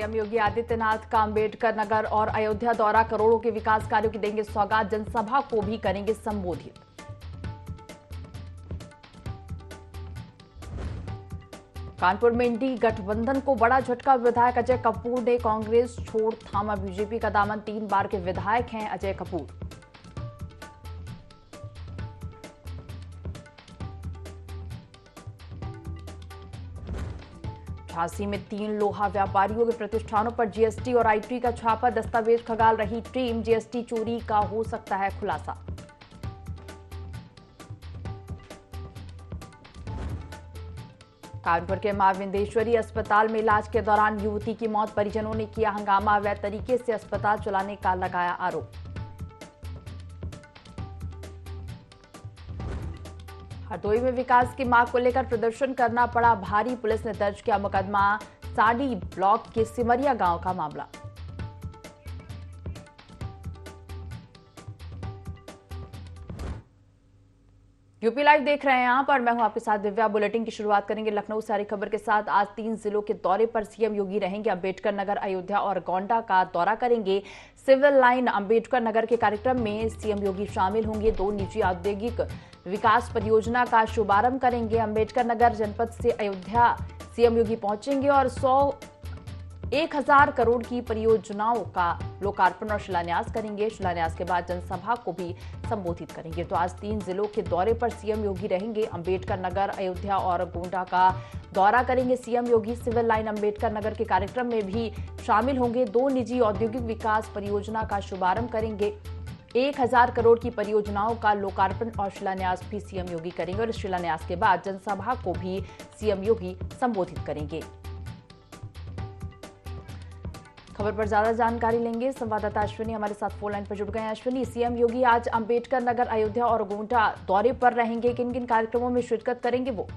CM Yogi Adityanath का अंबेडकर नगर और अयोध्या दौरा, करोड़ों के विकास कार्यों की देंगे सौगात, जनसभा को भी करेंगे संबोधित। कानपुर में इंडी गठबंधन को बड़ा झटका, विधायक अजय कपूर ने कांग्रेस छोड़ थामा बीजेपी का दामन, 3 बार के विधायक हैं अजय कपूर। झांसी में 3 लोहा व्यापारियों के प्रतिष्ठानों पर जीएसटी और आईटी का छापा, दस्तावेज खंगाल रही टीम, जीएसटी चोरी का हो सकता है खुलासा। कानपुर के मां विंदेश्वरी अस्पताल में इलाज के दौरान युवती की मौत, परिजनों ने किया हंगामा, अवैध तरीके से अस्पताल चलाने का लगाया आरोप। हरदोई में विकास की मांग को लेकर प्रदर्शन करना पड़ा भारी, पुलिस ने दर्ज किया मुकदमा, साडी ब्लॉक के सिमरिया गांव का मामला। यूपी लाइव देख रहे हैं यहां पर, मैं हूं आपके साथ दिव्या। बुलेटिन की शुरुआत करेंगे लखनऊ से आ रही खबर के साथ। आज 3 जिलों के दौरे पर सीएम योगी रहेंगे। अंबेडकर नगर, अयोध्या और गोंडा का दौरा करेंगे। सिविल लाइन अंबेडकर नगर के कार्यक्रम में सीएम योगी शामिल होंगे। 2 निजी औद्योगिक विकास परियोजना का शुभारंभ करेंगे। अंबेडकर नगर जनपद से अयोध्या सीएम योगी पहुंचेंगे और 1,000 करोड़ की परियोजनाओं का लोकार्पण और शिलान्यास करेंगे। शिलान्यास के बाद जनसभा को भी संबोधित करेंगे। तो आज 3 जिलों के दौरे पर सीएम योगी रहेंगे। अंबेडकर नगर, अयोध्या और गोंडा का दौरा करेंगे सीएम योगी। सिविल लाइन अंबेडकर नगर के कार्यक्रम में भी शामिल होंगे। 2 निजी औद्योगिक विकास परियोजना का शुभारंभ करेंगे। 1,000 करोड़ की परियोजनाओं का लोकार्पण और शिलान्यास भी सीएम योगी करेंगे और शिलान्यास के बाद जनसभा को भी सीएम योगी संबोधित करेंगे। खबर पर ज्यादा जानकारी लेंगे, संवाददाता अश्विनी हमारे साथ फोन लाइन पर जुड़ गए हैं। अश्विनी, सीएम योगी आज अंबेडकर नगर, अयोध्या और गोंडा दौरे पर रहेंगे, किन किन कार्यक्रमों में शिरकत करेंगे वो?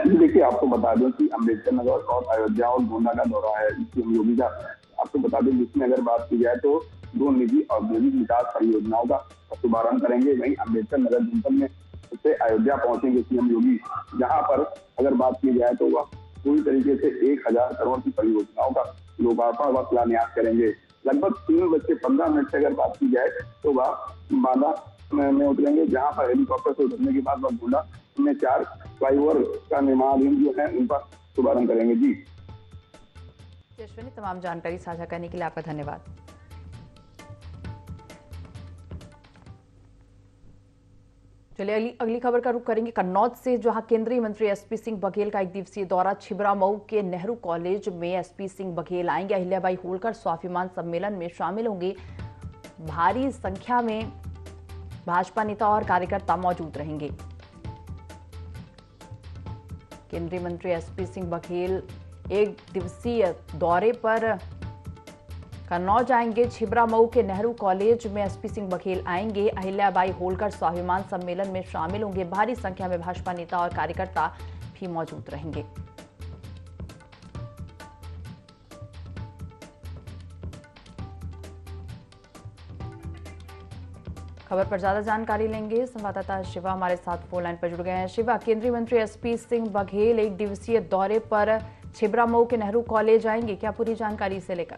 देखिए, आपको बता दें कि अंबेडकर नगर और अयोध्या और गोंडा का दौरा है सीएम योगी का। आपको बता दें, जिसमें अगर बात की जाए तो 2 निजी औद्योगिक विकास परियोजनाओं का शुभारंभ करेंगे। वहीं अंबेडकर नगर जनपद में से अयोध्या पहुंचेंगे सीएम योगी, जहां पर अगर बात की जाए तो वह पूरी तरीके से 1,000 करोड़ की परियोजनाओं का लोकार्पण व शिलान्यास करेंगे। लगभग 3:15 से अगर बात की जाए तो वह बांदा में उतरेंगे, जहां पर हेलीकॉप्टर से उतरने के बाद वह गोंडा में 4 फ्लाईओवर का निर्माणाधीन जो है उनका शुभारंभ करेंगे। जी अश्विनी, तमाम जानकारी साझा करने के लिए आपका धन्यवाद। चलिए अगली खबर का रुख करेंगे कन्नौज से, जहां केंद्रीय मंत्री एसपी सिंह बघेल का 1 दिवसीय दौरा। छिबरामऊ के नेहरू कॉलेज में एसपी सिंह बघेल आएंगे। अहिल्याबाई होलकर स्वाभिमान सम्मेलन में शामिल होंगे। भारी संख्या में भाजपा नेता और कार्यकर्ता मौजूद रहेंगे। केंद्रीय मंत्री एसपी सिंह बघेल 1 दिवसीय दौरे पर कन्नौज आएंगे। छिबरामऊ के नेहरू कॉलेज में एसपी सिंह बघेल आएंगे। अहिल्याबाई होलकर स्वाभिमान सम्मेलन में शामिल होंगे। भारी संख्या में भाजपा नेता और कार्यकर्ता भी मौजूद रहेंगे। खबर पर ज्यादा जानकारी लेंगे, संवाददाता शिवा हमारे साथ फोन लाइन पर जुड़ गए हैं। शिवा, केंद्रीय मंत्री एसपी सिंह बघेल 1 दिवसीय दौरे पर छिबरामऊ के नेहरू कॉलेज आएंगे, क्या पूरी जानकारी इसे लेकर?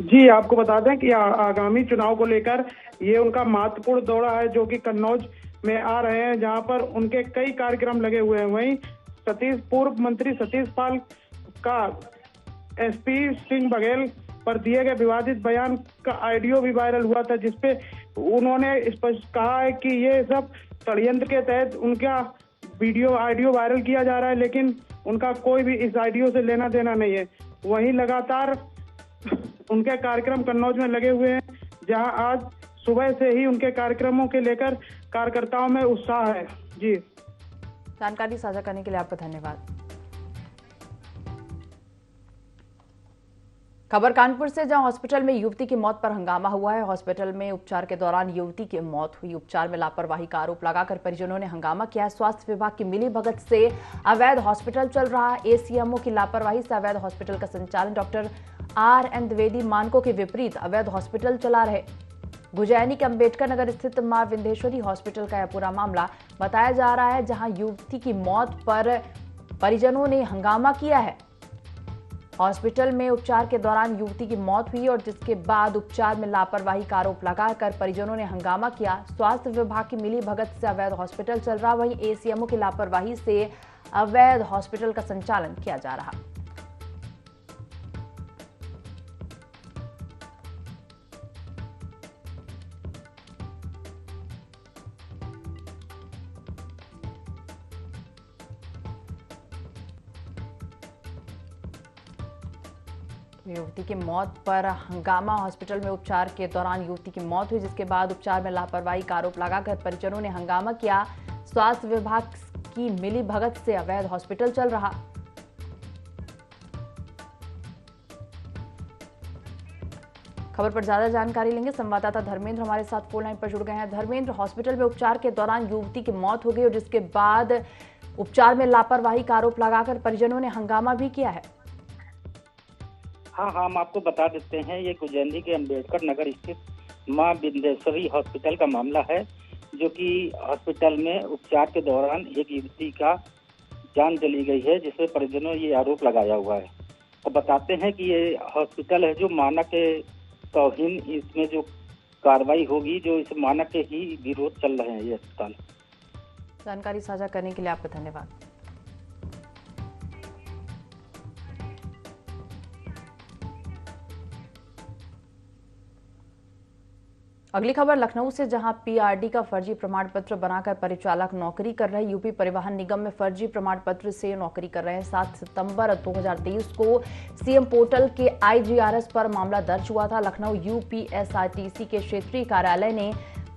जी, आपको बता दें कि आगामी चुनाव को लेकर ये उनका महत्वपूर्ण दौरा है, जो कि कन्नौज में आ रहे हैं, जहां पर उनके कई कार्यक्रम लगे हुए हैं। वहीं पूर्व मंत्री सतीश पाल का एसपी सिंह बघेल पर दिए गए विवादित बयान का ऑडियो भी वायरल हुआ था, जिसपे उन्होंने स्पष्ट कहा है कि ये सब षड्यंत्र के तहत उनका ऑडियो वायरल किया जा रहा है, लेकिन उनका कोई भी इस ऑडियो से लेना देना नहीं है। वहीं लगातार उनके कार्यक्रम कन्नौज में लगे हुए हैं, जहां आज सुबह से ही उनके कार्यक्रमों के लेकर कार्यकर्ताओं में उत्साह है। जी, जानकारी साझा करने के लिए आपका धन्यवाद। खबर कानपुर से, जहां हॉस्पिटल में युवती की मौत पर हंगामा हुआ है। हॉस्पिटल में उपचार के दौरान युवती की मौत हुई। उपचार में लापरवाही का आरोप लगाकर परिजनों ने हंगामा किया है। स्वास्थ्य विभाग की मिलीभगत से अवैध हॉस्पिटल चल रहा है। एसीएमओ की लापरवाही से अवैध हॉस्पिटल का संचालन। डॉक्टर RN द्विवेदी मानकों के विपरीत अवैध हॉस्पिटल चला रहे। गुजैनी के अंबेडकर नगर स्थित मां विंदेश्वरी हॉस्पिटल का यह पूरा मामला बताया जा रहा है, जहां युवती की मौत पर परिजनों ने हंगामा किया है। हॉस्पिटल में उपचार के दौरान युवती की मौत हुई और जिसके बाद उपचार में लापरवाही का आरोप लगाकर परिजनों ने हंगामा किया। स्वास्थ्य विभाग की मिली भगत से अवैध हॉस्पिटल चल रहा, वहीं एसीएमओ की लापरवाही से अवैध हॉस्पिटल का संचालन किया जा रहा। युवती की मौत पर हंगामा। हॉस्पिटल में उपचार के दौरान युवती की मौत हुई, जिसके बाद उपचार में लापरवाही का आरोप लगाकर परिजनों ने हंगामा किया। स्वास्थ्य विभाग की मिली भगत से अवैध हॉस्पिटल चल रहा। खबर पर ज्यादा जानकारी लेंगे, संवाददाता धर्मेंद्र हमारे साथ फोन लाइन पर जुड़ गए हैं। धर्मेंद्र, हॉस्पिटल में उपचार के दौरान युवती की मौत हो गई और जिसके बाद उपचार में लापरवाही का आरोप लगाकर परिजनों ने हंगामा भी किया है। हाँ, हम आपको बता देते हैं, ये कुजैली के अम्बेडकर नगर स्थित मां बिंदेश्वरी हॉस्पिटल का मामला है, जो कि हॉस्पिटल में उपचार के दौरान एक युवती का जान चली गई है, जिसमें परिजनों ये आरोप लगाया हुआ है। और बताते हैं कि ये हॉस्पिटल है जो मानक के तौहीन, इसमें जो कार्रवाई होगी, जो इस मानक के ही विरोध चल रहे हैं ये अस्पताल। जानकारी साझा करने के लिए आपका धन्यवाद। अगली खबर लखनऊ से, जहां पीआरडी का फर्जी प्रमाण पत्र बनाकर परिचालक नौकरी कर रहे। यूपी परिवहन निगम में फर्जी प्रमाण पत्र से नौकरी कर रहे हैं। 7 सितंबर 2023 को सीएम पोर्टल के आईजीआरएस पर मामला दर्ज हुआ था। लखनऊ यूपीएसआरटीसी के क्षेत्रीय कार्यालय ने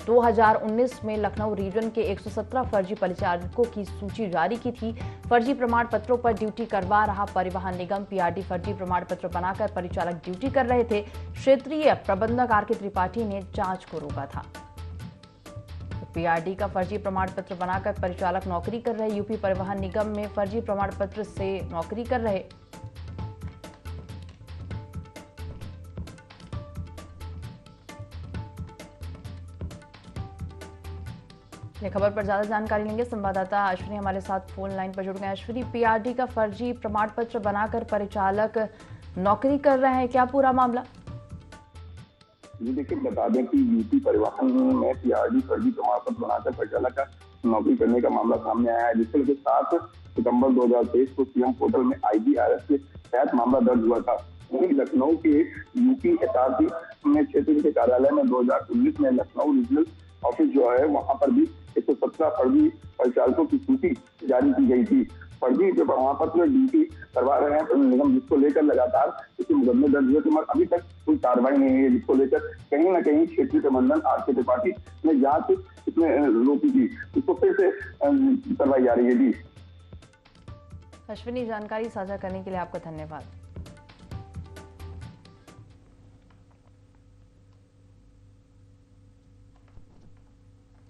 2019 में लखनऊ रीजन के 117 फर्जी परिचालकों की सूची जारी की थी। फर्जी प्रमाण पत्रों पर ड्यूटी करवा रहा परिवहन निगम पीआरडी फर्जी प्रमाण पत्र बनाकर परिचालक ड्यूटी कर रहे थे। क्षेत्रीय प्रबंधक आरके त्रिपाठी ने जांच को रोका था। पीआरडी का फर्जी प्रमाण पत्र बनाकर परिचालक नौकरी कर रहे। यूपी परिवहन निगम में फर्जी प्रमाण पत्र से नौकरी कर रहे। खबर पर ज्यादा जानकारी लेंगे, संवाददाता अश्विनी हमारे साथ फोन लाइन पर जुड़ गए हैं। अश्विनी, पीआरडी का फर्जी प्रमाण पत्र बनाकर परिचालक नौकरी कर रहे हैं, क्या पूरा मामला? जी देखिए, बता दें कि यूपी परिवहन में पीआरडी फर्जी प्रमाण पत्र बनाकर परिचालक का नौकरी करने का मामला सामने आया है, जिसके 7 सितंबर 2023 को सीएम पोर्टल में आईजीआरएस के तहत मामला दर्ज हुआ था। वहीं लखनऊ के यूपीएसआरटीसी में क्षेत्रीय के कार्यालय में 2019 में लखनऊ रीजनल ऑफिस जो है, वहां पर भी 117 फर्जी परिचालकों की सूची जारी की गई थी। फर्जी जो प्रमाण पत्र ड्यूटी करवा रहे हैं निगम, जिसको लेकर लगातार इसे मुकदमे दर्ज हुए थे, मगर अभी तक कोई कार्रवाई नहीं है, जिसको लेकर कहीं न कहीं क्षेत्रीय प्रबंधन आरके त्रिपाठी ने जांच इसमें रोकी थी, इसको फिर से करवाई जा रही है। जी अश्विनी, जानकारी साझा करने के लिए आपका धन्यवाद।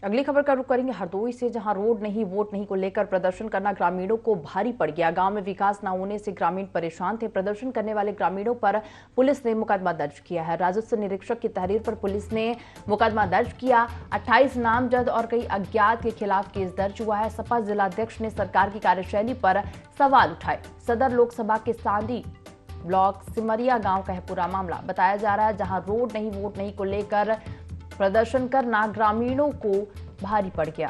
अगली खबर का रुख करेंगे हरदोई से, जहां रोड नहीं वोट नहीं को लेकर प्रदर्शन करना ग्रामीणों को भारी पड़ गया। गांव में विकास न होने से ग्रामीण परेशान थे। प्रदर्शन करने वाले ग्रामीणों पर पुलिस ने मुकदमा दर्ज किया है। राजस्व निरीक्षक की तहरीर पर पुलिस ने मुकदमा दर्ज किया। 28 नामजद और कई अज्ञात के खिलाफ केस दर्ज हुआ है। सपा जिलाध्यक्ष ने सरकार की कार्यशैली पर सवाल उठाए। सदर लोकसभा के सांदी ब्लॉक सिमरिया गांव का है पूरा मामला, बताया जा रहा है, जहां रोड नहीं वोट नहीं को लेकर प्रदर्शन करना ग्रामीणों को भारी पड़ गया।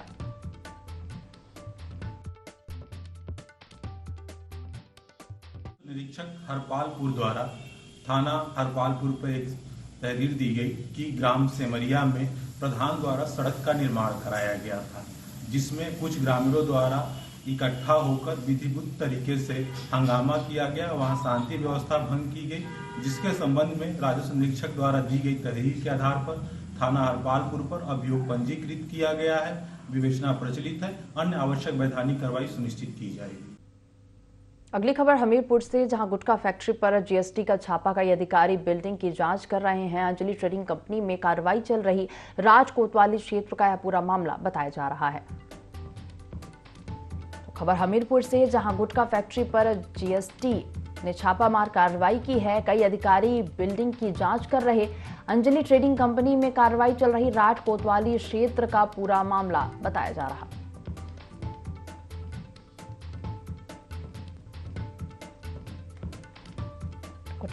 निरीक्षक हरपालपुर द्वारा थाना हरपालपुर पर एक तहरीर दी गई कि ग्राम सेमरिया में प्रधान द्वारा सड़क का निर्माण कराया गया था, जिसमें कुछ ग्रामीणों द्वारा इकट्ठा होकर विधिवत तरीके से हंगामा किया गया। वहां शांति व्यवस्था भंग की गई, जिसके संबंध में राजस्व निरीक्षक द्वारा दी गई तहरीर के आधार पर थाना हरपालपुर पर अभियोग पंजीकृत किया गया है। विवेचना प्रचलित है। अन्य आवश्यक वैधानिक कार्रवाई सुनिश्चित की जाएगी। अगली खबर हमीरपुर से, जहां गुटखा फैक्ट्री पर जीएसटी का छापा। कई अधिकारी बिल्डिंग की जांच कर रहे हैं। अंजलि ट्रेडिंग कंपनी में कार्रवाई चल रही। राज कोतवाली क्षेत्र का यह पूरा मामला बताया जा रहा है। खबर हमीरपुर से, जहां गुटखा फैक्ट्री पर जीएसटी ने छापामार कार्रवाई की है। कई अधिकारी बिल्डिंग की जांच कर रहे। अंजलि ट्रेडिंग कंपनी में कार्रवाई चल रही। राज कोतवाली क्षेत्र का पूरा मामला बताया जा रहा।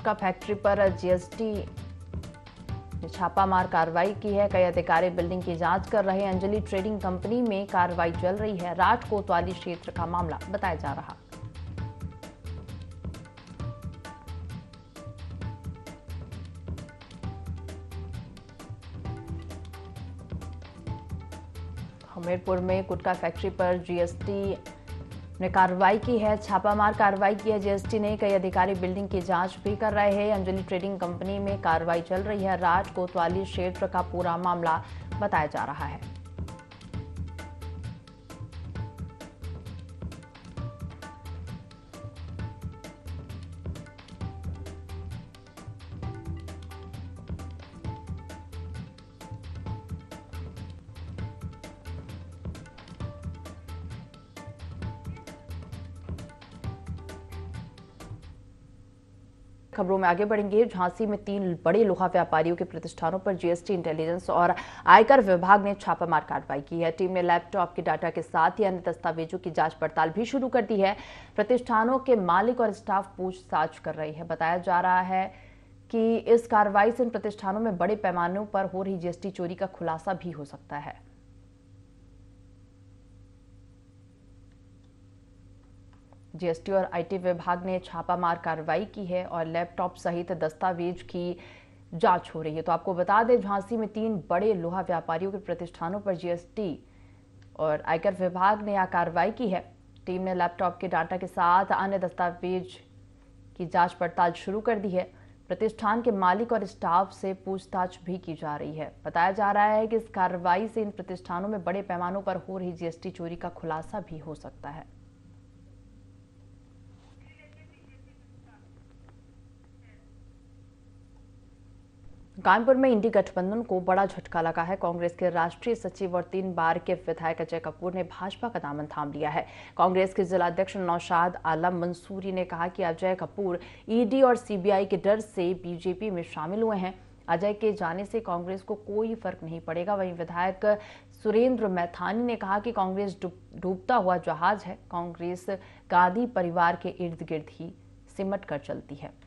गुटखा फैक्ट्री पर जीएसटी ने छापामार कार्रवाई की है। कई अधिकारी बिल्डिंग की जांच कर रहे हैं। अंजलि ट्रेडिंग कंपनी में कार्रवाई चल रही है। राठ कोतवाली क्षेत्र का मामला बताया जा रहा। हमीरपुर में गुटखा फैक्ट्री पर जीएसटी ने कार्रवाई की है। छापामार कार्रवाई की है जीएसटी ने। कई अधिकारी बिल्डिंग की जांच भी कर रहे हैं। अंजलि ट्रेडिंग कंपनी में कार्रवाई चल रही है। राठ कोतवाली क्षेत्र का पूरा मामला बताया जा रहा है। खबरों में आगे बढ़ेंगे। झांसी में 3 बड़े लोहा व्यापारियों के प्रतिष्ठानों पर जीएसटी, इंटेलिजेंस और आयकर विभाग ने छापामार कार्रवाई की है। टीम ने लैपटॉप के डाटा के साथ ही अन्य दस्तावेजों की जांच पड़ताल भी शुरू कर दी है। प्रतिष्ठानों के मालिक और स्टाफ पूछताछ कर रही है। बताया जा रहा है कि इस कार्रवाई से इन प्रतिष्ठानों में बड़े पैमाने पर हो रही जीएसटी चोरी का खुलासा भी हो सकता है। जीएसटी और आईटी विभाग ने छापामार कार्रवाई की है और लैपटॉप सहित दस्तावेज की जांच हो रही है। तो आपको बता दें, झांसी में 3 बड़े लोहा व्यापारियों के प्रतिष्ठानों पर जीएसटी और आयकर विभाग ने यह कार्रवाई की है। टीम ने लैपटॉप के डाटा के साथ अन्य दस्तावेज की जांच पड़ताल शुरू कर दी है। प्रतिष्ठान के मालिक और स्टाफ से पूछताछ भी की जा रही है। बताया जा रहा है कि इस कार्रवाई से इन प्रतिष्ठानों में बड़े पैमानों पर हो रही जीएसटी चोरी का खुलासा भी हो सकता है। कानपुर में इंडी गठबंधन को बड़ा झटका लगा है। कांग्रेस के राष्ट्रीय सचिव और 3 बार के विधायक अजय कपूर ने भाजपा का दामन थाम लिया है। कांग्रेस के जिलाध्यक्ष नौशाद आलम मंसूरी ने कहा कि अजय कपूर ईडी और सीबीआई के डर से बीजेपी में शामिल हुए हैं। अजय के जाने से कांग्रेस को कोई फर्क नहीं पड़ेगा। वहीं विधायक सुरेंद्र मैथानी ने कहा कि कांग्रेस डूबता हुआ जहाज है। कांग्रेस गांधी परिवार के इर्द गिर्द ही सिमट कर चलती है।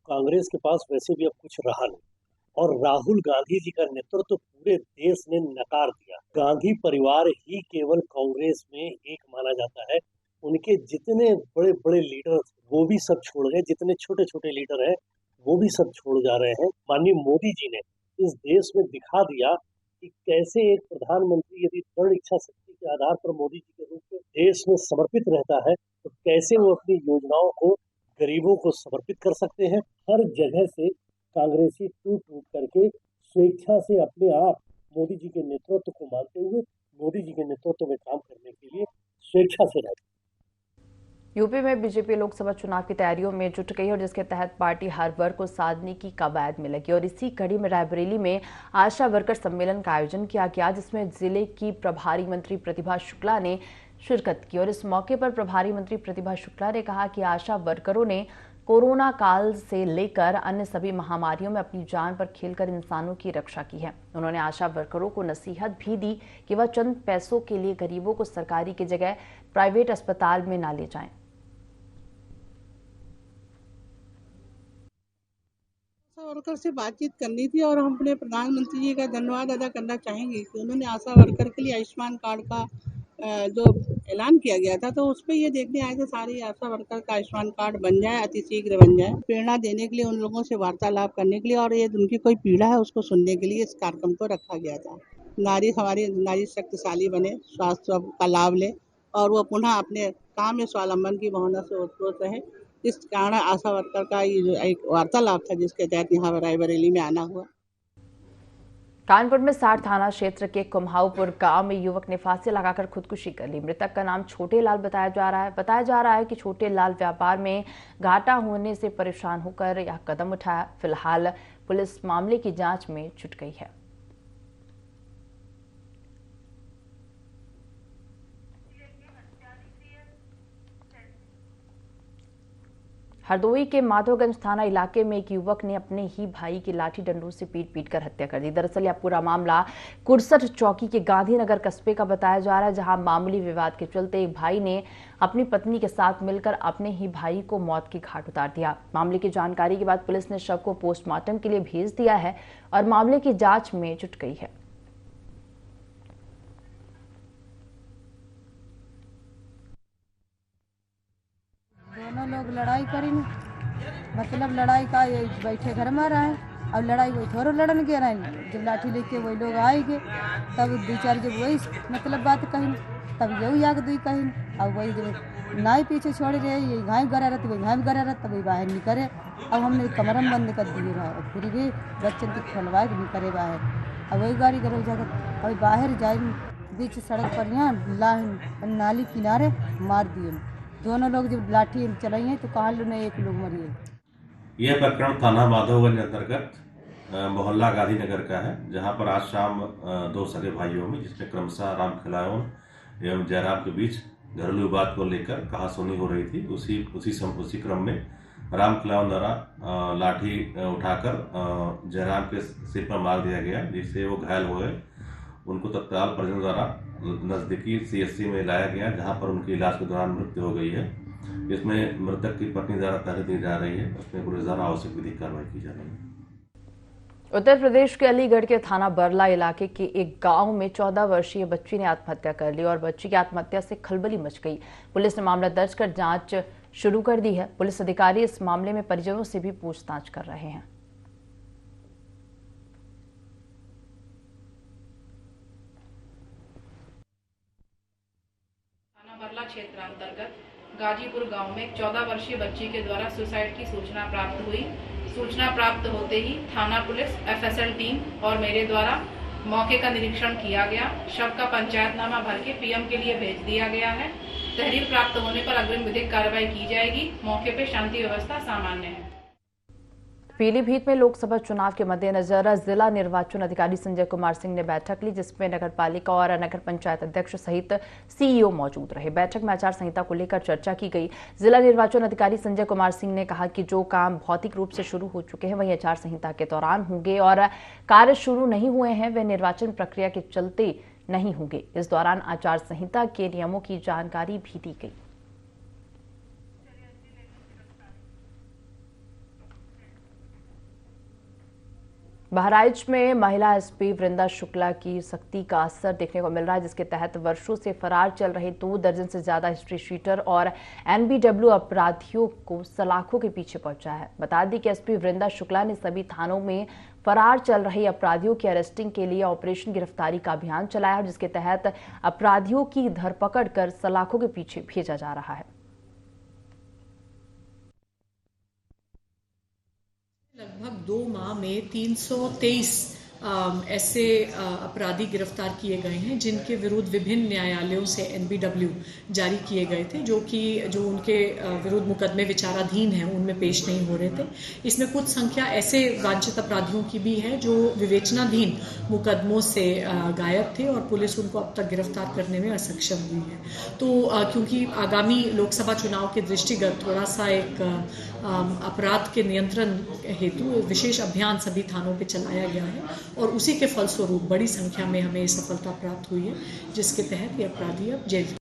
कांग्रेस के पास वैसे भी अब कुछ रहा नहीं और राहुल गांधी जी का नेतृत्व पूरे देश ने नकार दिया। गांधी परिवार ही केवल कांग्रेस में एक माना जाता है। उनके जितने बड़े बड़े लीडर वो भी सब छोड़ गए, जितने छोटे छोटे लीडर हैं वो भी सब छोड़ जा रहे हैं। माननीय मोदी जी ने इस देश में दिखा दिया कि कैसे एक प्रधानमंत्री यदि दृढ़ इच्छा शक्ति के आधार पर मोदी जी के रूप में देश में समर्पित रहता है तो कैसे वो अपनी योजनाओं को गरीबों को समर्पित कर सकते हैं। हर जगह से कांग्रेसी टूट टूट करके स्वेच्छा से अपने आप मोदी जी के नेतृत्व को मानते हुए मोदी जी के नेतृत्व में काम करने के लिए स्वेच्छा से रहते। यूपी में बीजेपी लोकसभा चुनाव की तैयारियों में जुट गई और जिसके तहत पार्टी हर वर्ग को साधने की कवायद में लगी और इसी कड़ी में रायबरेली में आशा वर्कर सम्मेलन का आयोजन किया गया, जिसमें जिले की प्रभारी मंत्री प्रतिभा शुक्ला ने शिरकत की। और इस मौके पर प्रभारी मंत्री प्रतिभा शुक्ला ने कहा कि आशा वर्करों ने कोरोना काल से लेकर अन्य सभी महामारियों में अपनी जान पर खेलकर इंसानों की रक्षा की है। उन्होंने आशा वर्करों को नसीहत भी दी कि वह चंद पैसों के लिए गरीबों को सरकारी की जगह प्राइवेट अस्पताल में ना ले जाएं। आशा वर्कर से बातचीत करनी थी और हम अपने प्रधानमंत्री जी का धन्यवाद अदा करना चाहेंगे कि उन्होंने आशा वर्कर के लिए आयुष्मान कार्ड का जो ऐलान किया गया था तो उस पर ये देखने आए थे सारी आशा वर्कर का आयुष्मान कार्ड बन जाए, अति शीघ्र बन जाए। प्रेरणा देने के लिए, उन लोगों से वार्तालाप करने के लिए और ये उनकी कोई पीड़ा है उसको सुनने के लिए इस कार्यक्रम को रखा गया था। हमारी नारी शक्तिशाली बने, स्वास्थ्य का लाभ ले और वो पुनः अपने काम में स्वावलंबन की भावना से ओतप्रोत रहे। इस कारण आशा वर्कर का ये जो एक वार्तालाप था जिसके तहत यहाँ रायबरेली में आना हुआ। कानपुर में 60 थाना क्षेत्र के कुम्हाऊपुर गांव में युवक ने फांसी लगाकर खुदकुशी कर ली। मृतक का नाम छोटे लाल बताया जा रहा है कि छोटे लाल व्यापार में घाटा होने से परेशान होकर यह कदम उठाया। फिलहाल पुलिस मामले की जांच में जुट गई है। हरदोई के माधोगंज थाना इलाके में एक युवक ने अपने ही भाई की लाठी डंडों से पीट कर हत्या कर दी। दरअसल यह पूरा मामला कुरसठ चौकी के गांधीनगर कस्बे का बताया जा रहा है, जहां मामूली विवाद के चलते एक भाई ने अपनी पत्नी के साथ मिलकर अपने ही भाई को मौत की घाट उतार दिया। मामले की जानकारी के बाद पुलिस ने शव को पोस्टमार्टम के लिए भेज दिया है और मामले की जांच में जुट गई है। दोनों लोग लड़ाई करी, मतलब लड़ाई का ये बैठे घर में रहे और लड़ाई वही थोड़ा लड़न के रहे। जब लाठी लेके वही लोग आएंगे तब दो चार जब वही मतलब बात कही, तब यही आग दुई कही और वही जब नाई पीछे छोड़ रहे ये घाई गरा रहते वही घाई गरा रहता वही बाहर निकले। अब हमने कमरा में बंद कर दिए रहा और फिर भी बच्चन की खोलवाए निकले बाहर। अब वही गाड़ी घर जाकर और बाहर जाए बीच सड़क पर यहाँ नाली किनारे मार दिए। दोनों लोग जब लाठी चलाई हैं तो कहाँ लोग एक लोग मरिए। यह प्रकरण थाना माधोगंज अंतर्गत मोहल्ला गांधीनगर का है, जहां पर आज शाम दो सगे भाइयों में, जिसमें क्रमशः राम खिलावन एवं जयराम के बीच घरेलू विवाद को लेकर कहासुनी हो रही थी। उसी क्रम में राम खिलावन द्वारा लाठी उठाकर जयराम के सिर पर मार दिया गया, जिससे वो घायल हो गए। उनको तत्काल परिजनों द्वारा नजदीकी CHC में लाया गया, जहां पर उनकी इलाज के दौरान मृत्यु हो गई है। इसमें मृतक की पत्नी द्वारा तहरीर दी जा रही है, उसमें पुलिस द्वारा आवश्यक विधिक कार्रवाई की जा रही है। उत्तर प्रदेश के अलीगढ़ के थाना बरला इलाके के एक गांव में 14 वर्षीय बच्ची ने आत्महत्या कर ली और बच्ची की आत्महत्या से खलबली मच गई। पुलिस ने मामला दर्ज कर जांच शुरू कर दी है। पुलिस अधिकारी इस मामले में परिजनों से भी पूछताछ कर रहे हैं। बरला क्षेत्र अंतर्गत गाजीपुर गांव में 14 वर्षीय बच्ची के द्वारा सुसाइड की सूचना प्राप्त हुई। सूचना प्राप्त होते ही थाना पुलिस, FSL टीम और मेरे द्वारा मौके का निरीक्षण किया गया। शव का पंचायतनामा भर के PM के लिए भेज दिया गया है। तहरीर प्राप्त होने पर अग्रिम विधिक कार्रवाई की जाएगी। मौके पर शांति व्यवस्था सामान्य है। पीलीभीत में लोकसभा चुनाव के मद्देनजर जिला निर्वाचन अधिकारी संजय कुमार सिंह ने बैठक ली, जिसमें नगर पालिका और नगर पंचायत अध्यक्ष सहित CEO मौजूद रहे। बैठक में आचार संहिता को लेकर चर्चा की गई। जिला निर्वाचन अधिकारी संजय कुमार सिंह ने कहा कि जो काम भौतिक रूप से शुरू हो चुके हैं वही आचार संहिता के दौरान होंगे और कार्य शुरू नहीं हुए हैं वे निर्वाचन प्रक्रिया के चलते नहीं होंगे। इस दौरान आचार संहिता के नियमों की जानकारी भी दी गई। बहराइच में महिला SP वृंदा शुक्ला की सख्ती का असर देखने को मिल रहा है, जिसके तहत वर्षों से फरार चल रहे 2 दर्जन से ज्यादा हिस्ट्री शीटर और NBW अपराधियों को सलाखों के पीछे पहुंचा है। बता दें कि SP वृंदा शुक्ला ने सभी थानों में फरार चल रहे अपराधियों की अरेस्टिंग के लिए ऑपरेशन गिरफ्तारी का अभियान चलाया, जिसके तहत अपराधियों की धरपकड़ कर सलाखों के पीछे भेजा जा रहा है। लगभग 2 माह में 323 ऐसे अपराधी गिरफ्तार किए गए हैं, जिनके विरुद्ध विभिन्न न्यायालयों से NBW जारी किए गए थे, जो उनके विरुद्ध मुकदमे विचाराधीन हैं, उनमें पेश नहीं हो रहे थे। इसमें कुछ संख्या ऐसे वांछित अपराधियों की भी है जो विवेचनाधीन मुकदमों से गायब थे और पुलिस उनको अब तक गिरफ्तार करने में असक्षम हुई है। तो क्योंकि आगामी लोकसभा चुनाव के दृष्टिगत थोड़ा सा एक अपराध के नियंत्रण हेतु विशेष अभियान सभी थानों पे चलाया गया है और उसी के फलस्वरूप बड़ी संख्या में हमें सफलता प्राप्त हुई है, जिसके तहत ये अपराधी अब जेल